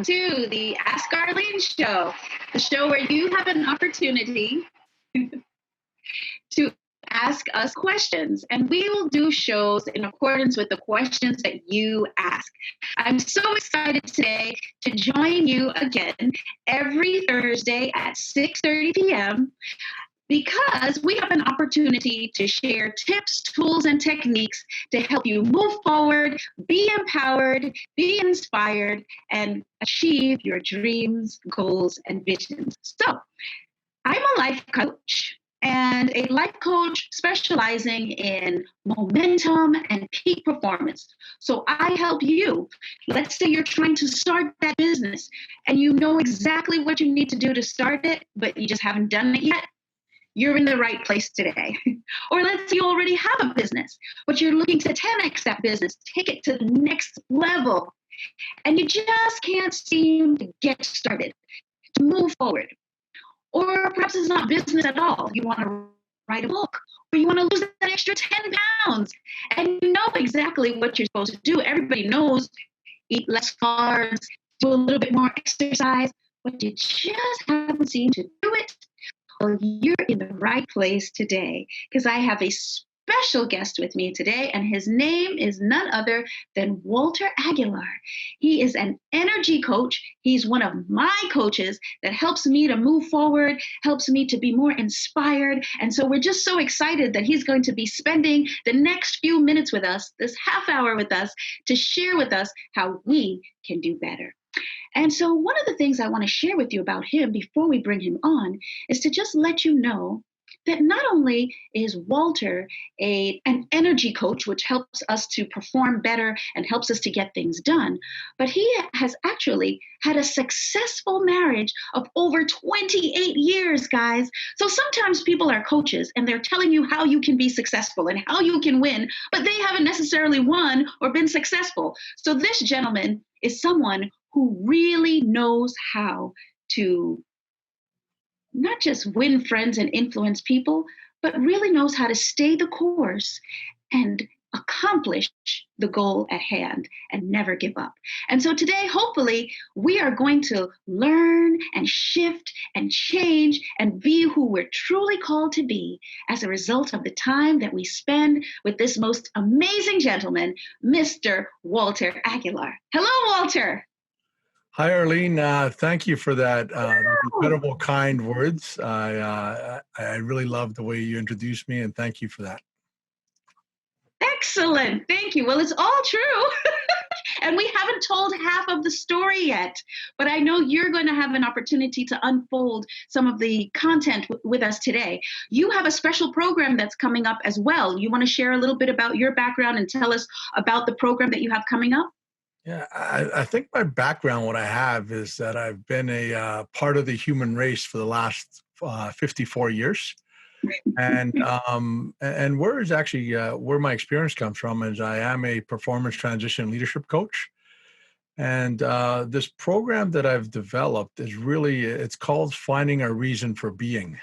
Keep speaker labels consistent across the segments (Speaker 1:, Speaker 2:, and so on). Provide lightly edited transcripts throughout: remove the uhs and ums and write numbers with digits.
Speaker 1: to the Ask Arlene Show, the show where you have an opportunity to ask us questions, and we will do shows in accordance with the questions that you ask. I'm so excited today to join you again every Thursday at 6:30 p.m. because we have an opportunity to share tips, tools, and techniques to help you move forward, be empowered, be inspired, and achieve your dreams, goals, and visions. So, I'm a life coach and a life coach specializing in momentum and peak performance. So I help you. Let's say you're trying to start that business and you know exactly what you need to do to start it, but you just haven't done it yet. You're in the right place today. Or let's say you already have a business, but you're looking to 10x that business, take it to the next level, and you just can't seem to get started, to move forward. Or perhaps it's not business at all. You want to write a book, or you want to lose that extra 10 pounds, and you know exactly what you're supposed to do. Everybody knows eat less carbs, do a little bit more exercise, but you just haven't seemed to do it. Well, you're in the right place today because I have a special guest with me today, and his name is none other than Walter Aguilar. He is an energy coach. He's one of my coaches that helps me to move forward, helps me to be more inspired. And so we're just so excited that he's going to be spending the next few minutes with us, this half hour with us, to share with us how we can do better. And so one of the things I want to share with you about him before we bring him on is to just let you know that not only is Walter an energy coach, which helps us to perform better and helps us to get things done, but he has actually had a successful marriage of over 28 years, guys. So sometimes people are coaches and they're telling you how you can be successful and how you can win, but they haven't necessarily won or been successful. So this gentleman is someone who really knows how to not just win friends and influence people, but really knows how to stay the course and accomplish the goal at hand and never give up. And so today, hopefully, we are going to learn and shift and change and be who we're truly called to be as a result of the time that we spend with this most amazing gentleman, Mr. Walter Aguilar. Hello, Walter.
Speaker 2: Hi, Arlene. Thank you for that incredible, kind words. I really love the way you introduced me, and thank you for that.
Speaker 1: Excellent. Thank you. Well, it's all true. And we haven't told half of the story yet, but I know you're going to have an opportunity to unfold some of the content with us today. You have a special program that's coming up as well. You want to share a little bit about your background and tell us about the program that you have coming up?
Speaker 2: Yeah, I think my background, what I have is that I've been a part of the human race for the last 54 years. And where is actually where my experience comes from is I am a performance transition leadership coach. And this program that I've developed is really, it's called Finding a Reason for Being.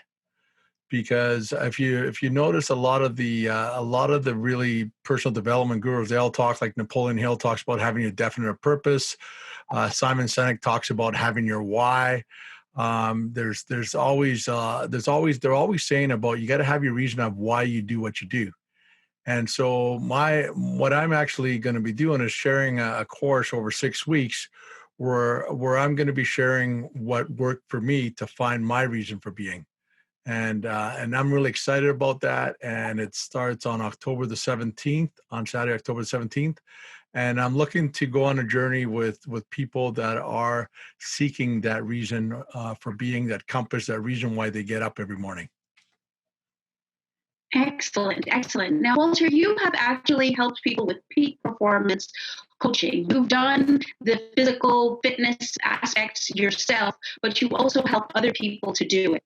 Speaker 2: Because if you notice a lot of the really personal development gurus, they all talk, like Napoleon Hill talks about having a definite purpose. Simon Sinek talks about having your why. They're always saying about you got to have your reason of why you do what you do. And so what I'm actually going to be doing is sharing a course over 6 weeks where I'm going to be sharing what worked for me to find my reason for being. And I'm really excited about that. And it starts on October the 17th, on Saturday, October the 17th. And I'm looking to go on a journey with people that are seeking that reason for being, that compass, that reason why they get up every morning.
Speaker 1: Excellent, excellent. Now, Walter, you have actually helped people with peak performance coaching. You've done the physical fitness aspects yourself, but you also help other people to do it.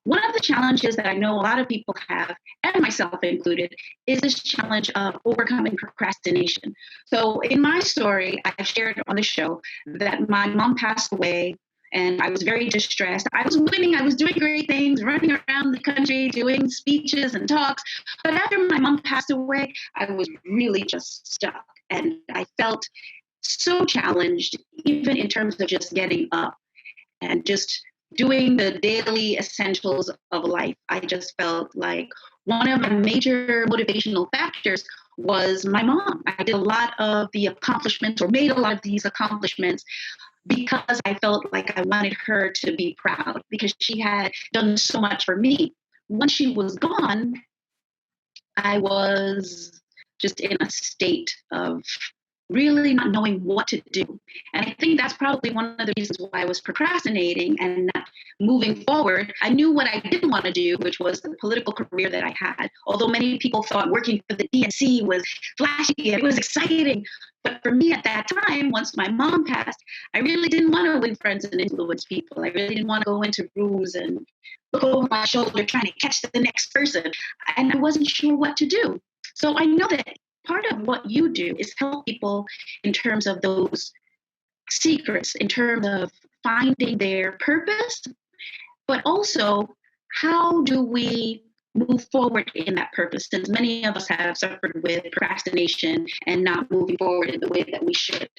Speaker 1: One of the challenges that I know a lot of people have, and myself included, is this challenge of overcoming procrastination. So in my story, I shared on the show that my mom passed away and I was very distressed. I was winning, I was doing great things, running around the country, doing speeches and talks. But after my mom passed away, I was really just stuck. And I felt so challenged, even in terms of just getting up and just doing the daily essentials of life. I just felt like one of my major motivational factors was my mom. I did a lot of the accomplishments or made a lot of these accomplishments because I felt like I wanted her to be proud because she had done so much for me. Once she was gone, I was just in a state of really not knowing what to do. And I think that's probably one of the reasons why I was procrastinating and not moving forward. I knew what I didn't want to do, which was the political career that I had. Although many people thought working for the DNC was flashy, it was exciting. But for me at that time, once my mom passed, I really didn't want to win friends and influence people. I really didn't want to go into rooms and look over my shoulder trying to catch the next person. And I wasn't sure what to do. So I know that part of what you do is help people in terms of those secrets, in terms of finding their purpose, but also how do we move forward in that purpose, since many of us have suffered with procrastination and not moving forward in the way that we should.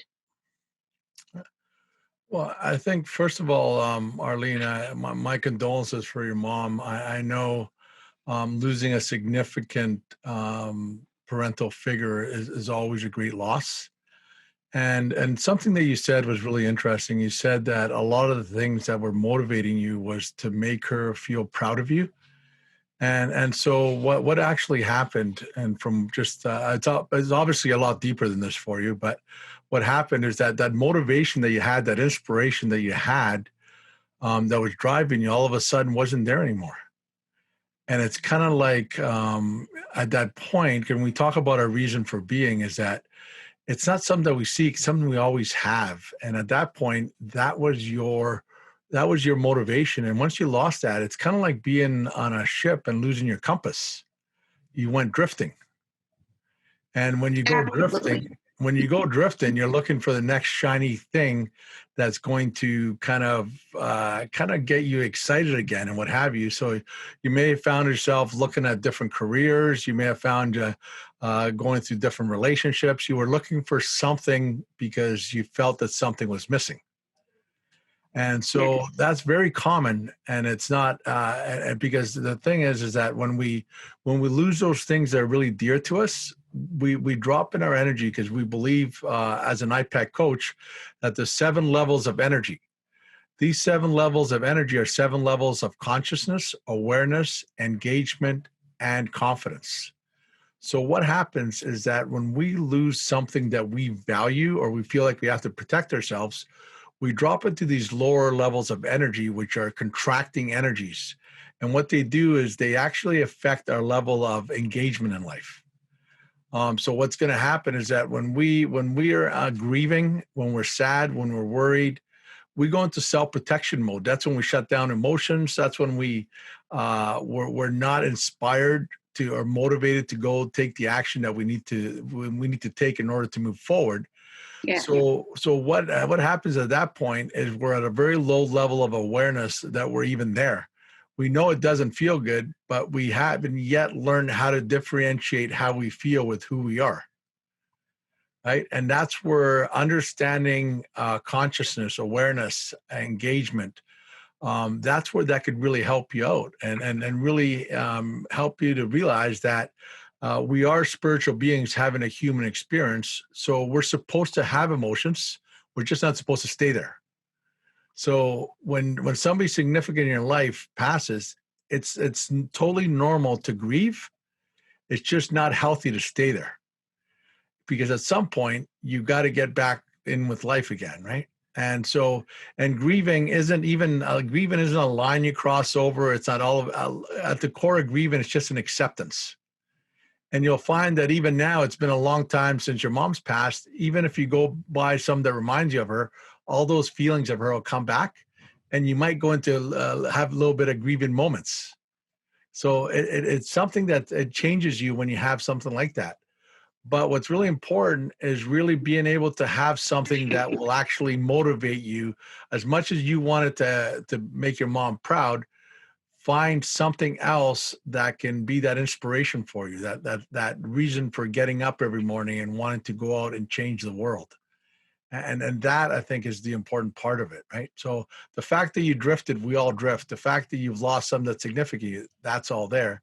Speaker 2: Well, I think first of all, Arlene, my condolences for your mom. I know losing a significant parental figure is always a great loss. And something that you said was really interesting. You said that a lot of the things that were motivating you was to make her feel proud of you. And so what actually happened, and from just it's obviously a lot deeper than this for you, but what happened is that motivation that you had, that inspiration that you had, that was driving you, all of a sudden wasn't there anymore. And it's kind of like at that point, when we talk about our reason for being, is that it's not something that we seek, something we always have. And at that point, that was your motivation. And once you lost that, it's kind of like being on a ship and losing your compass. You went drifting. And when you go drifting, you're looking for the next shiny thing that's going to kind of get you excited again and what have you. So you may have found yourself looking at different careers. You may have found going through different relationships. You were looking for something because you felt that something was missing. And so that's very common, and it's not because the thing is that when we lose those things that are really dear to us, we drop in our energy because we believe as an IPEC coach that there's 7 levels of energy. These 7 levels of energy are 7 levels of consciousness, awareness, engagement, and confidence. So what happens is that when we lose something that we value or we feel like we have to protect ourselves, we drop into these lower levels of energy, which are contracting energies. And what they do is they actually affect our level of engagement in life. So what's going to happen is that when we are grieving, when we're sad, when we're worried, we go into self-protection mode. That's when we shut down emotions. That's when we're not inspired to or motivated to go take the action that we need to take in order to move forward.
Speaker 1: Yeah.
Speaker 2: So what happens at that point is we're at a very low level of awareness that we're even there. We know it doesn't feel good, but we haven't yet learned how to differentiate how we feel with who we are. Right? And that's where understanding consciousness, awareness, engagement, that's where that could really help you out and really help you to realize that we are spiritual beings having a human experience. So we're supposed to have emotions. We're just not supposed to stay there. So when somebody significant in your life passes, it's totally normal to grieve. It's just not healthy to stay there, because at some point you got to get back in with life again, right? And grieving isn't a line you cross over. It's not all of at the core of grieving. It's just an acceptance. And you'll find that even now, it's been a long time since your mom's passed. Even if you go buy some that reminds you of her, all those feelings of her will come back, and you might go into have a little bit of grieving moments. So it's something that it changes you when you have something like that. But what's really important is really being able to have something that will actually motivate you as much as you wanted to make your mom proud. Find something else that can be that inspiration for you, that reason for getting up every morning and wanting to go out and change the world. And that, I think, is the important part of it, right? So the fact that you drifted, we all drift. The fact that you've lost something that's significant, that's all there.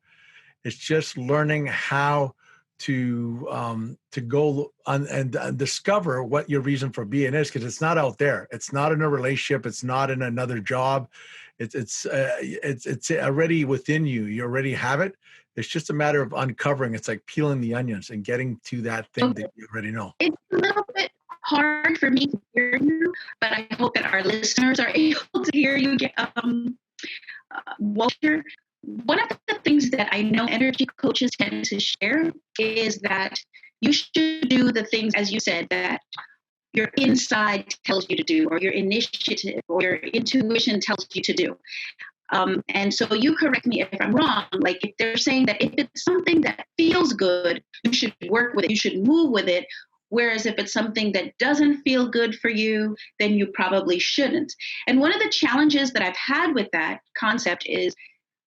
Speaker 2: It's just learning how to go on and discover what your reason for being is, because it's not out there. It's not in a relationship. It's not in another job. It's already within you. You already have it. It's just a matter of uncovering. It's like peeling the onions and getting to that thing that you already know.
Speaker 1: It's a little bit hard for me to hear you, but I hope that our listeners are able to hear you. Walter, one of the things that I know energy coaches tend to share is that you should do the things, as you said, that your inside tells you to do, or your initiative or your intuition tells you to do. And so you correct me if I'm wrong. Like if they're saying that if it's something that feels good, you should work with it, you should move with it. Whereas if it's something that doesn't feel good for you, then you probably shouldn't. And one of the challenges that I've had with that concept is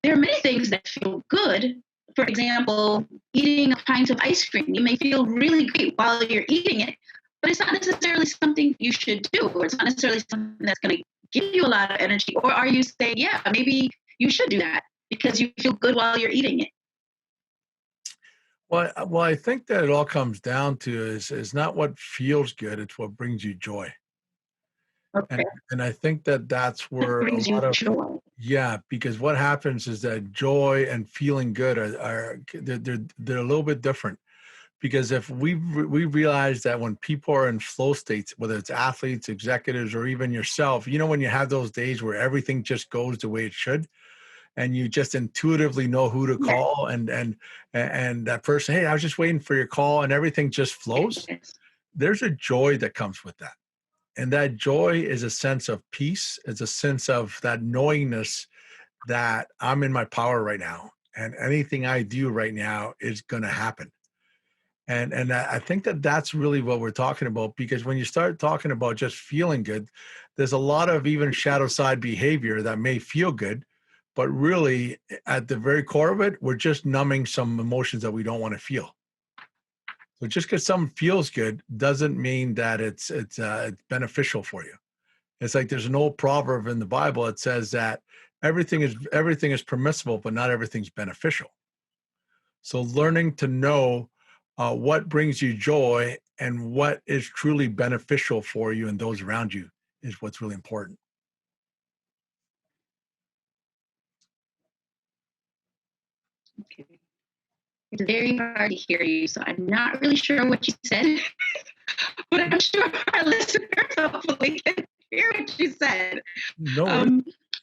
Speaker 1: there are many things that feel good. For example, eating a pint of ice cream. You may feel really great while you're eating it, but it's not necessarily something you should do, or it's not necessarily something that's going to give you a lot of energy. Or are you saying, yeah, maybe you should do that because you feel good while you're eating it?
Speaker 2: Well, I think that it all comes down to is not what feels good; it's what brings you joy.
Speaker 1: Okay.
Speaker 2: And I think that that's where a
Speaker 1: Brings you
Speaker 2: lot of
Speaker 1: joy.
Speaker 2: yeah, because what happens is that joy and feeling good they're a little bit different. Because if we realize that when people are in flow states, whether it's athletes, executives, or even yourself, when you have those days where everything just goes the way it should, and you just intuitively know who to call, and that person, hey, I was just waiting for your call, and everything just flows.
Speaker 1: Yes.
Speaker 2: There's a joy that comes with that. And that joy is a sense of peace. It's a sense of that knowingness that I'm in my power right now. And anything I do right now is going to happen. And I think that that's really what we're talking about, because when you start talking about just feeling good, there's a lot of even shadow side behavior that may feel good, but really at the very core of it, we're just numbing some emotions that we don't want to feel. So just because something feels good doesn't mean that it's beneficial for you. It's like there's an old proverb in the Bible that says that everything is permissible, but not everything's beneficial. So learning to know what brings you joy and what is truly beneficial for you and those around you is what's really important.
Speaker 1: Okay. It's very hard to hear you, so I'm not really sure what you said, but I'm sure our listeners hopefully can hear what you said.
Speaker 2: No,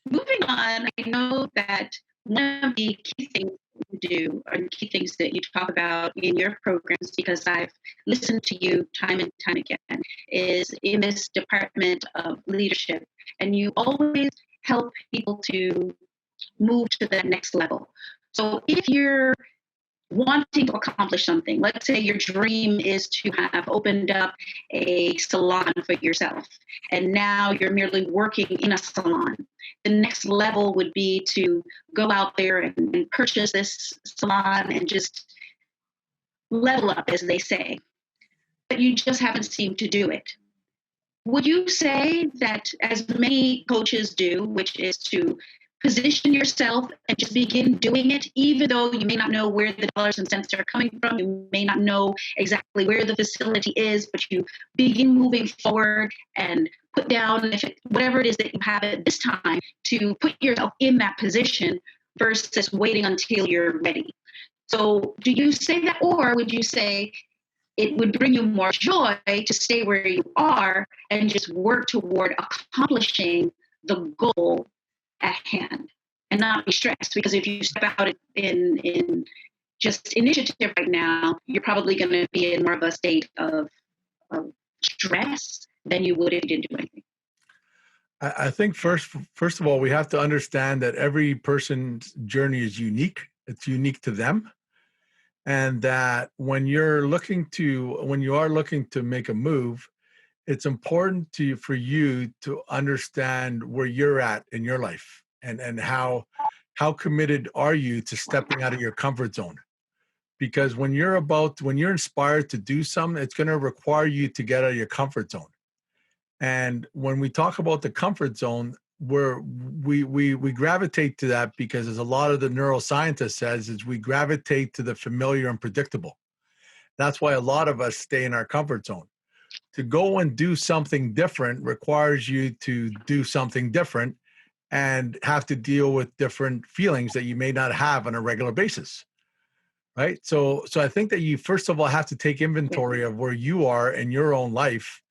Speaker 1: Moving on, I know that one of the key things you do, or key things that you talk about in your programs, because I've listened to you time and time again, is in this department of leadership. And you always help people to move to the next level. So if you're wanting to accomplish something, let's say your dream is to have opened up a salon for yourself, and now you're merely working in a salon. The next level would be to go out there and purchase this salon and just level up, as they say, but you just haven't seemed to do it. Would you say that, as many coaches do, which is to position yourself and just begin doing it, even though you may not know where the dollars and cents are coming from, you may not know exactly where the facility is, but you begin moving forward and put down whatever it is that you have at this time to put yourself in that position versus waiting until you're ready? So do you say that, or would you say it would bring you more joy to stay where you are and just work toward accomplishing the goal at hand and not be stressed? Because if you step out in just initiative right now, you're probably going to be in more of a state of stress than you would if you didn't do anything.
Speaker 2: I think first of all, we have to understand that every person's journey is unique. It's unique to them. And that when you are looking to make a move, it's important for you to understand where you're at in your life, and how committed are you to stepping out of your comfort zone. Because when you're inspired to do something, it's going to require you to get out of your comfort zone. And when we talk about the comfort zone, we gravitate to that because, as a lot of the neuroscientists says, is we gravitate to the familiar and predictable. That's why a lot of us stay in our comfort zone. To go and do something different requires you to do something different and have to deal with different feelings that you may not have on a regular basis. Right. So I think that you first of all have to take inventory of where you are in your own life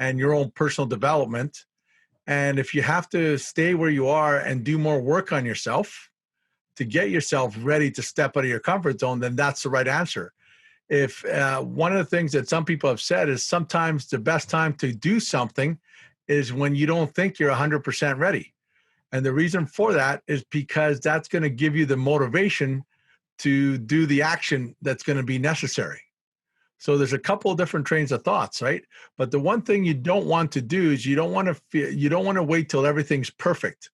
Speaker 2: and your own personal development. And if you have to stay where you are and do more work on yourself to get yourself ready to step out of your comfort zone, then that's the right answer. If one of the things that some people have said is sometimes the best time to do something is when you don't think you're 100% ready. And the reason for that is because that's going to give you the motivation to do the action that's going to be necessary. So there's a couple of different trains of thoughts, right? But the one thing you don't want to do is you don't want to wait till everything's perfect,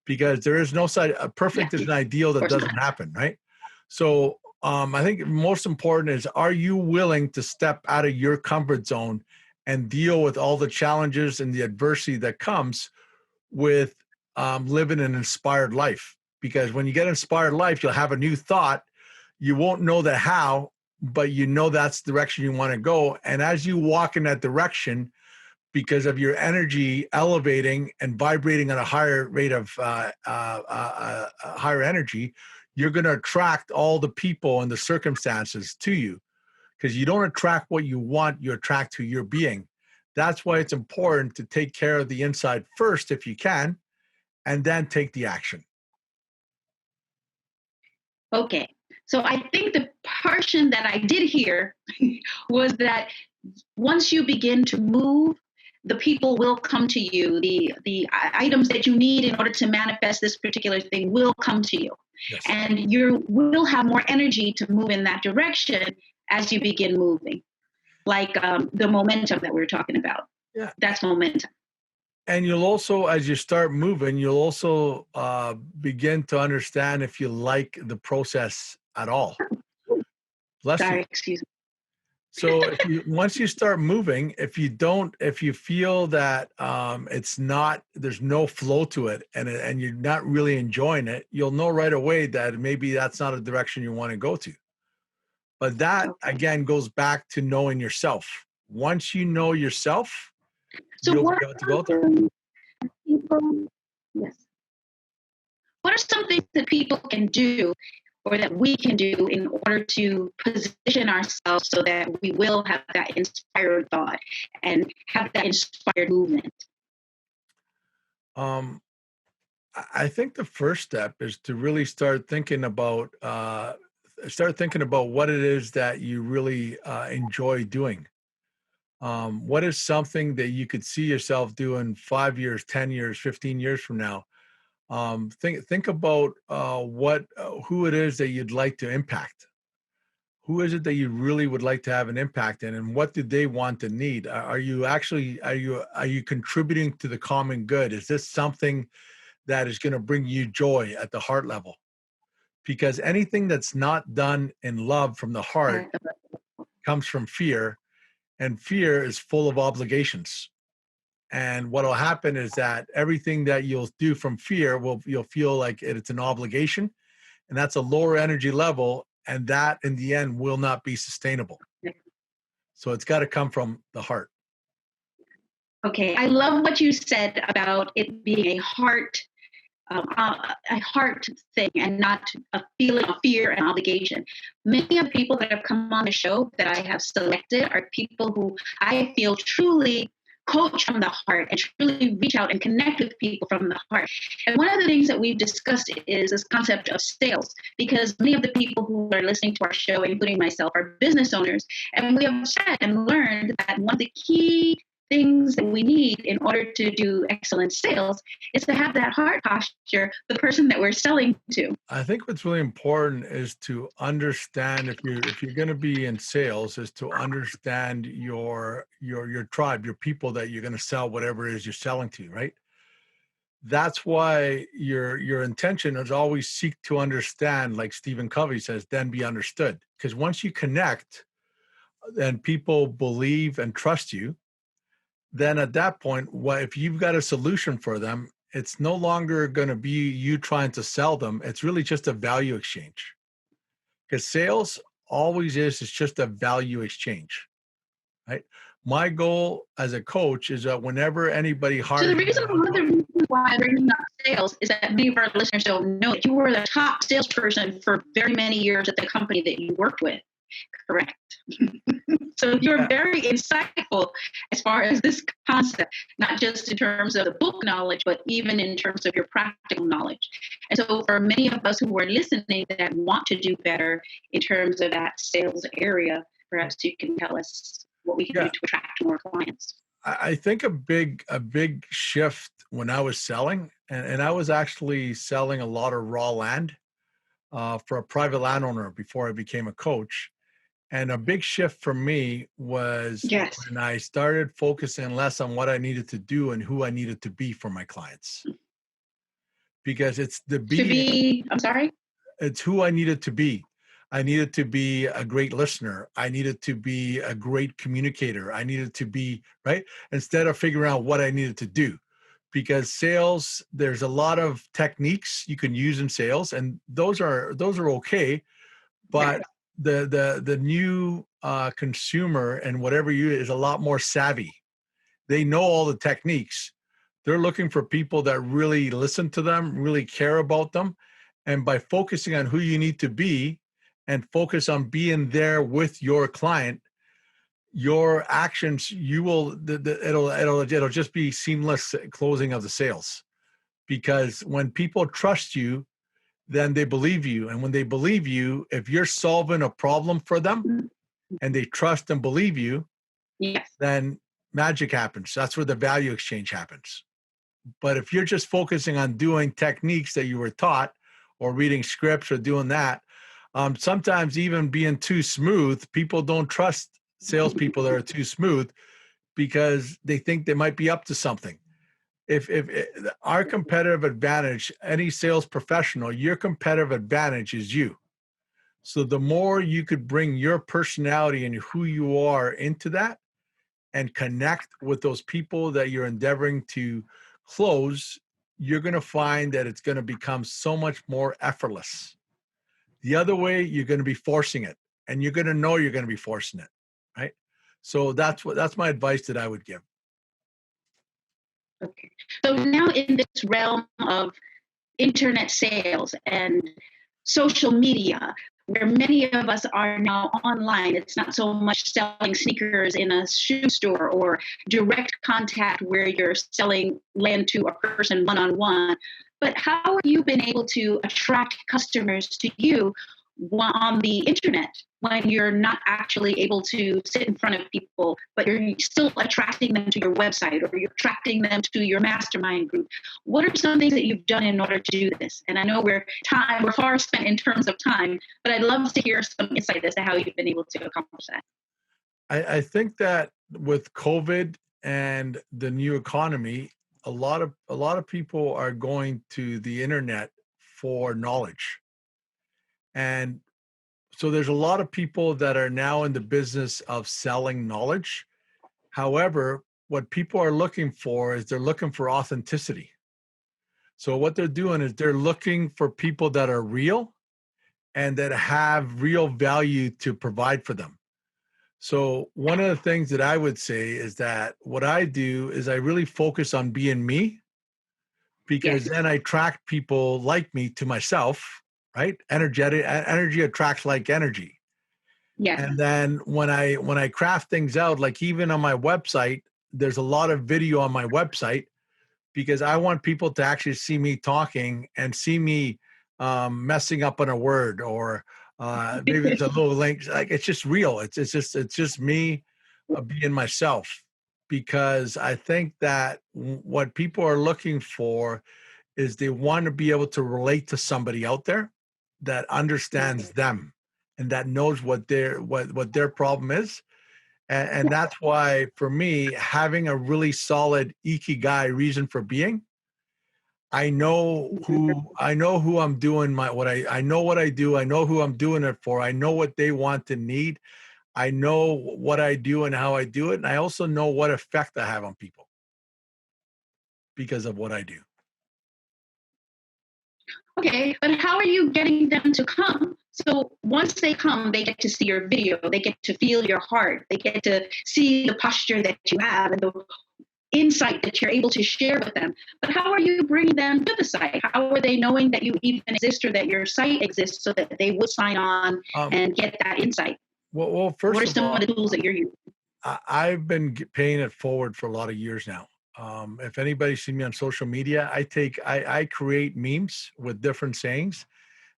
Speaker 2: because there is no side. Perfect is an ideal that doesn't happen, right? So I think most important is, are you willing to step out of your comfort zone and deal with all the challenges and the adversity that comes with living an inspired life? Because when you get inspired life, you'll have a new thought. You won't know the how, but you know that's the direction you want to go. And as you walk in that direction, because of your energy elevating and vibrating at a higher rate of higher energy, you're going to attract all the people and the circumstances to you, because you don't attract what you want, you attract who you're being. That's why it's important to take care of the inside first, if you can, and then take the action.
Speaker 1: Okay. So I think the portion that I did hear was that once you begin to move, the people will come to you. The items that you need in order to manifest this particular thing will come to you. Yes. And you will have more energy to move in that direction as you begin moving. Like the momentum that we were talking about. Yeah. That's momentum.
Speaker 2: And you'll also, as you start moving, you'll also begin to understand if you like the process at all.
Speaker 1: Sorry, excuse me.
Speaker 2: So once you start moving, if you feel that there's no flow to it, and you're not really enjoying it, you'll know right away that maybe that's not a direction you want to go to. But that, again, goes back to knowing yourself. Once you know yourself, you'll be able to go there.
Speaker 1: Yes. What are some things that people can do, or that we can do, in order to position ourselves so that we will have that inspired thought and have that inspired movement?
Speaker 2: I think the first step is to really start thinking about what it is that you really enjoy doing. What is something that you could see yourself doing 5 years, 10 years, 15 years from now? Think about who it is that you'd like to impact. Who is it that you really would like to have an impact in, and what do they want and need? Are you contributing to the common good? Is this something that is going to bring you joy at the heart level? Because anything that's not done in love from the heart comes from fear, and fear is full of obligations. And what will happen is that everything that you'll do from fear, you'll feel like it's an obligation, and that's a lower energy level, and that in the end will not be sustainable. So it's got to come from the heart.
Speaker 1: Okay, I love what you said about it being a heart thing and not a feeling of fear and obligation. Many of the people that have come on the show that I have selected are people who I feel truly coach from the heart and truly reach out and connect with people from the heart. And one of the things that we've discussed is this concept of sales, because many of the people who are listening to our show, including myself, are business owners. And we have said and learned that one of the key things that we need in order to do excellent sales is to have that heart posture, the person that we're selling to.
Speaker 2: I think what's really important is to understand, if you're going to be in sales, is to understand your tribe, your people that you're going to sell whatever it is you're selling to, right? That's why your intention is always seek to understand, like Stephen Covey says, then be understood. Because once you connect, then people believe and trust you. then at that point, what if you've got a solution for them, it's no longer going to be you trying to sell them. It's really just a value exchange, because sales always is just a value exchange, right? My goal as a coach is that whenever anybody
Speaker 1: So the
Speaker 2: hires
Speaker 1: reason, one of the reasons why I'm bringing up sales is that many of our listeners don't know that you were the top salesperson for very many years at the company that you worked with, correct? So you're very insightful as far as this concept, not just in terms of the book knowledge, but even in terms of your practical knowledge. And so for many of us who are listening that want to do better in terms of that sales area, perhaps you can tell us what we can do to attract more clients.
Speaker 2: I think a big shift when I was selling, and I was actually selling a lot of raw land for a private landowner before I became a coach. And a big shift for me was when I started focusing less on what I needed to do and who I needed to be for my clients. Because it's it's who I needed to be. I needed to be a great listener. I needed to be a great communicator. I needed to be, right? Instead of figuring out what I needed to do. Because sales, there's a lot of techniques you can use in sales, and those are okay. But the new consumer and whatever you is a lot more savvy. They know all the techniques. They're looking for people that really listen to them, really care about them. And by focusing on who you need to be and focus on being there with your client, your actions, it'll just be seamless closing of the sales. Because when people trust you, then they believe you. And when they believe you, if you're solving a problem for them and they trust and believe you, then magic happens. That's where the value exchange happens. But if you're just focusing on doing techniques that you were taught or reading scripts or doing that, sometimes even being too smooth, people don't trust salespeople that are too smooth because they think they might be up to something. If our competitive advantage, any sales professional, your competitive advantage is you. So the more you could bring your personality and who you are into that and connect with those people that you're endeavoring to close, you're going to find that it's going to become so much more effortless. The other way, you're going to be forcing it, and you're going to know you're going to be forcing it, right? So that's my advice that I would give.
Speaker 1: Okay. So now in this realm of internet sales and social media, where many of us are now online, it's not so much selling sneakers in a shoe store or direct contact where you're selling land to a person one-on-one, but how have you been able to attract customers to you on the internet when you're not actually able to sit in front of people, but you're still attracting them to your website or you're attracting them to your mastermind group? What are some things that you've done in order to do this? And I know we're far spent in terms of time, but I'd love to hear some insight as to how you've been able to accomplish that.
Speaker 2: I think that with COVID and the new economy, a lot of people are going to the internet for knowledge. And so there's a lot of people that are now in the business of selling knowledge. However, what people are looking for is they're looking for authenticity. So what they're doing is they're looking for people that are real and that have real value to provide for them. So one of the things that I would say is that what I do is I really focus on being me, because then I attract people like me to myself, right? Energy attracts like energy. Yeah. And then when I craft things out, like even on my website, there's a lot of video on my website because I want people to actually see me talking and see me messing up on a word or maybe it's a little link. Like it's just real. It's just me being myself, because I think that what people are looking for is they want to be able to relate to somebody out there that understands them and that knows what their problem is. And that's why, for me, having a really solid ikigai, reason for being, I know who I'm doing I know what I do. I know who I'm doing it for. I know what they want and need. I know what I do and how I do it. And I also know what effect I have on people because of what I do.
Speaker 1: Okay, but how are you getting them to come? So once they come, they get to see your video, they get to feel your heart, they get to see the posture that you have and the insight that you're able to share with them. But how are you bringing them to the site? How are they knowing that you even exist or that your site exists so that they would sign on
Speaker 2: Um,
Speaker 1: and get that insight?
Speaker 2: well,
Speaker 1: What
Speaker 2: first
Speaker 1: are
Speaker 2: of
Speaker 1: some of
Speaker 2: all,
Speaker 1: the tools that you're using?
Speaker 2: I've been paying it forward for a lot of years now. If anybody's seen me on social media, I create memes with different sayings,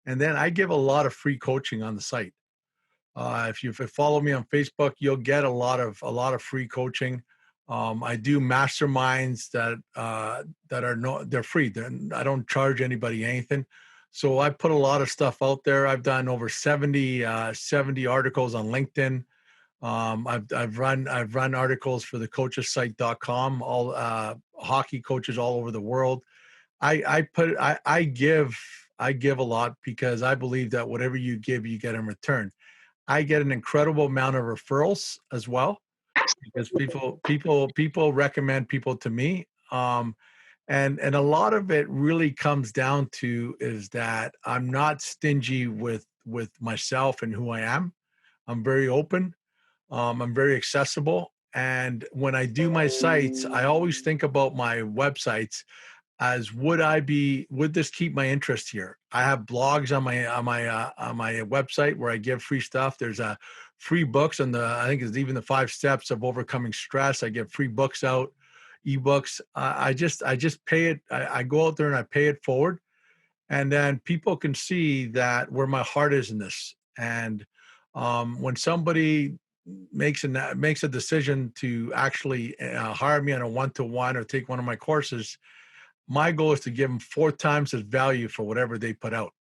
Speaker 2: and then I give a lot of free coaching on the site. If you follow me on Facebook, you'll get a lot of free coaching. I do masterminds that are they're free. I don't charge anybody anything. So I put a lot of stuff out there. I've done over 70 articles on LinkedIn. I've run articles for the coachesite.com, all hockey coaches all over the world. I give a lot because I believe that whatever you give, you get in return. I get an incredible amount of referrals as well because people recommend people to me. And a lot of it really comes down to is that I'm not stingy with myself and who I am. I'm very open. I'm very accessible. And when I do my sites, I always think about my websites as would this keep my interest here? I have blogs on my website where I give free stuff. There's a free books on I think it's even the 5 steps of overcoming stress. I give free books out, ebooks. I just pay it. I go out there and I pay it forward, and then people can see that where my heart is in this. And when somebody makes a decision to actually hire me on a one-to-one or take one of my courses, my goal is to give them 4 times as value for whatever they put out,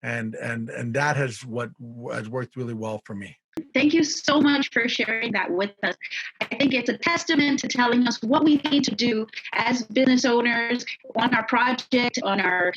Speaker 2: and that has worked really well for me.
Speaker 1: Thank you so much for sharing that with us. I think it's a testament to telling us what we need to do as business owners on our project, on our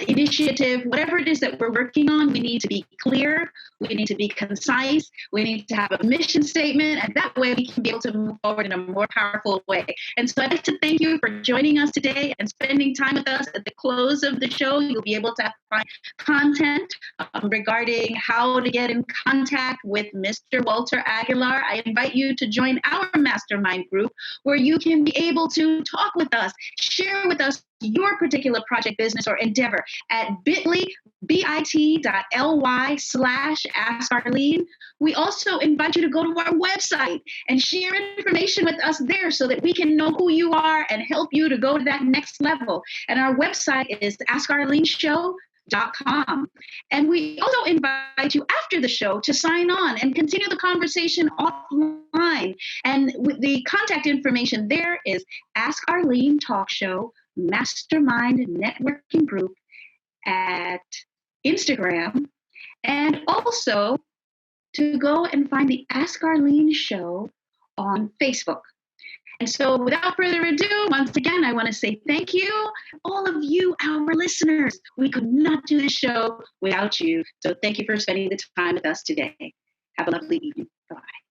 Speaker 1: initiative, whatever it is that we're working on. We need to be clear, we need to be concise, we need to have a mission statement, and that way we can be able to move forward in a more powerful way. And so I'd like to thank you for joining us today and spending time with us. At the close of the show, you'll be able to find content regarding how to get in contact with Mr. Walter Aguilar. I invite you to join our mastermind group where you can be able to talk with us, share with us your particular project, business, or endeavor at bit.ly/AskArlene. We also invite you to go to our website and share information with us there so that we can know who you are and help you to go to that next level. And our website is askarleneshow.com. And we also invite you after the show to sign on and continue the conversation offline. And the contact information there is Ask Arlene Talk Show Mastermind Networking Group at Instagram, and also to go and find the Ask Arlene Show on Facebook. And so without further ado, once again, I want to say thank you, all of you, our listeners. We could not do this show without you. So thank you for spending the time with us today. Have a lovely evening. Bye.